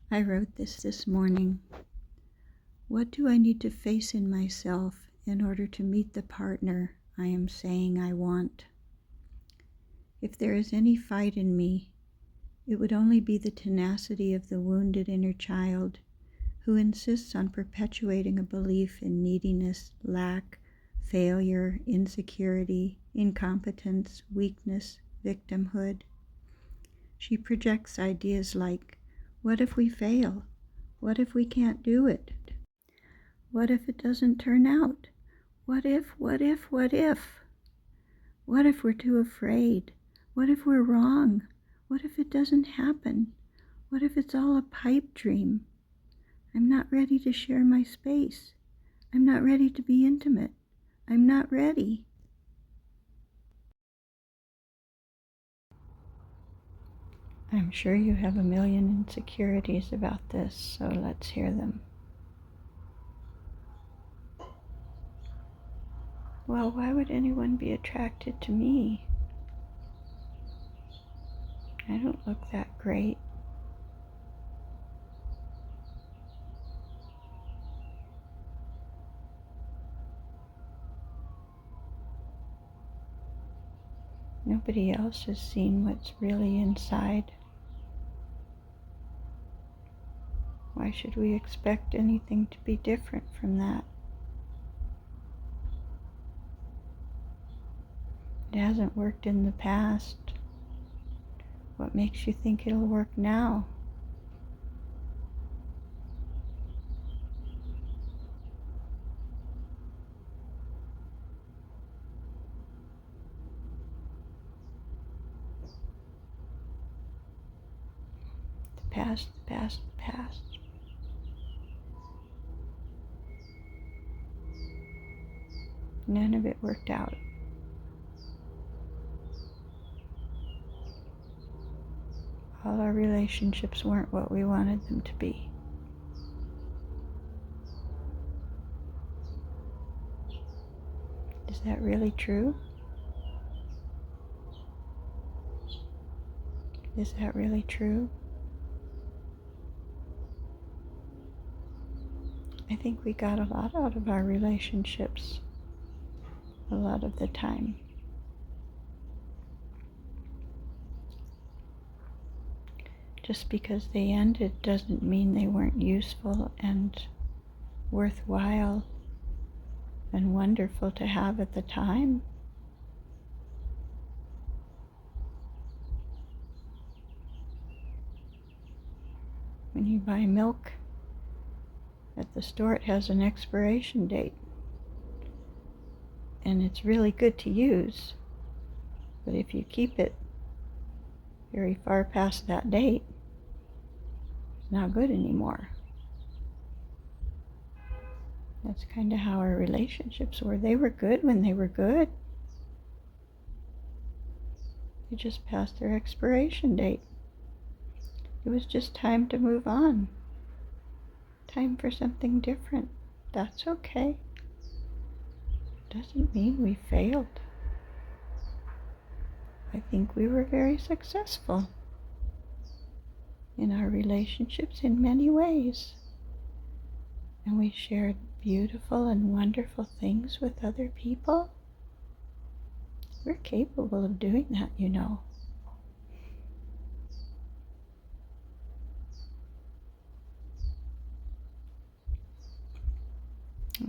I wrote this morning. What do I need to face in myself in order to meet the partner I am saying I want? If there is any fight in me, it would only be the tenacity of the wounded inner child who insists on perpetuating a belief in neediness, lack, failure, insecurity, incompetence, weakness, victimhood. She projects ideas like, what if we fail? What if we can't do it? What if it doesn't turn out? What if? What if we're too afraid? What if we're wrong? What if it doesn't happen? What if it's all a pipe dream? I'm not ready to share my space. I'm not ready to be intimate. I'm not ready. I'm sure you have a million insecurities about this, so let's hear them. Well, why would anyone be attracted to me? I don't look that great. Nobody else has seen what's really inside. Why should we expect anything to be different from that? It hasn't worked in the past. What makes you think it'll work now? The past, the past, the past. None of it worked out. All our relationships weren't what we wanted them to be. Is that really true? Is that really true? I think we got a lot out of our relationships a lot of the time. Just because they ended doesn't mean they weren't useful and worthwhile and wonderful to have at the time. When you buy milk at the store, it has an expiration date. And it's really good to use. But if you keep it very far past that date, it's not good anymore. That's kind of how our relationships were. They were good when they were good. They just passed their expiration date. It was just time to move on. Time for something different. That's okay. Doesn't mean we failed. I think we were very successful in our relationships in many ways. And we shared beautiful and wonderful things with other people. We're capable of doing that, you know.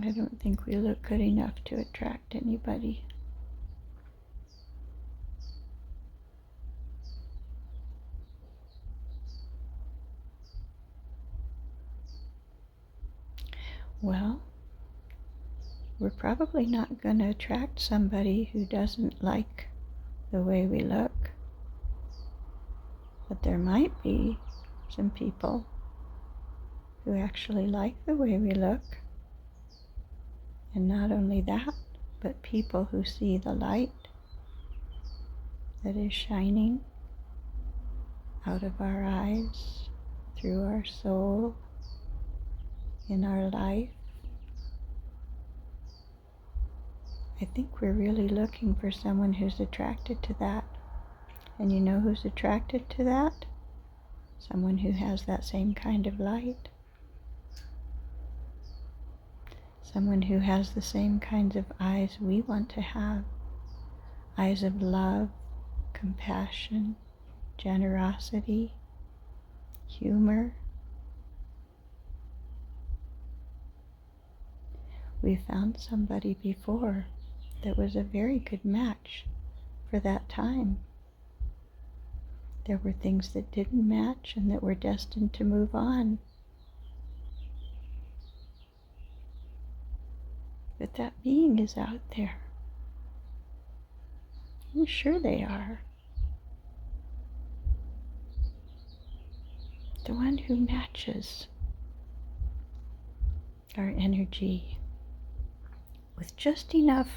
I don't think we look good enough to attract anybody. Well, we're probably not going to attract somebody who doesn't like the way we look. But there might be some people who actually like the way we look. And not only that, but people who see the light that is shining out of our eyes, through our soul, in our life. I think we're really looking for someone who's attracted to that. And you know who's attracted to that? someone who has that same kind of light, someone who has the same kinds of eyes we want to have, eyes of love, compassion, generosity, humor. We found somebody before that was a very good match for that time. There were things that didn't match and that were destined to move on. But that being is out there. I'm sure they are. The one who matches our energy with just enough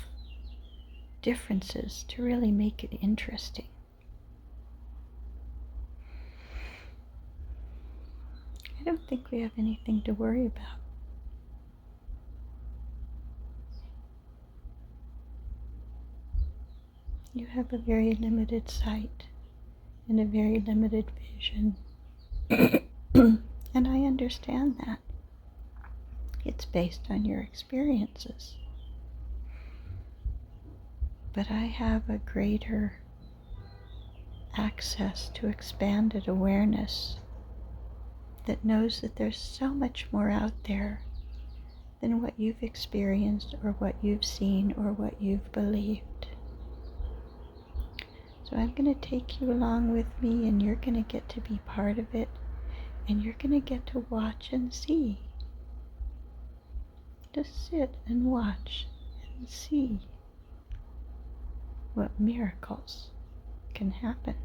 differences to really make it interesting. I don't think we have anything to worry about. You have a very limited sight and a very limited vision. And I understand that. It's based on your experiences. But I have a greater access to expanded awareness that knows that there's so much more out there than what you've experienced or what you've seen or what you've believed. So I'm going to take you along with me, and you're going to get to be part of it, and you're going to get to watch and see. Just sit and watch and see what miracles can happen.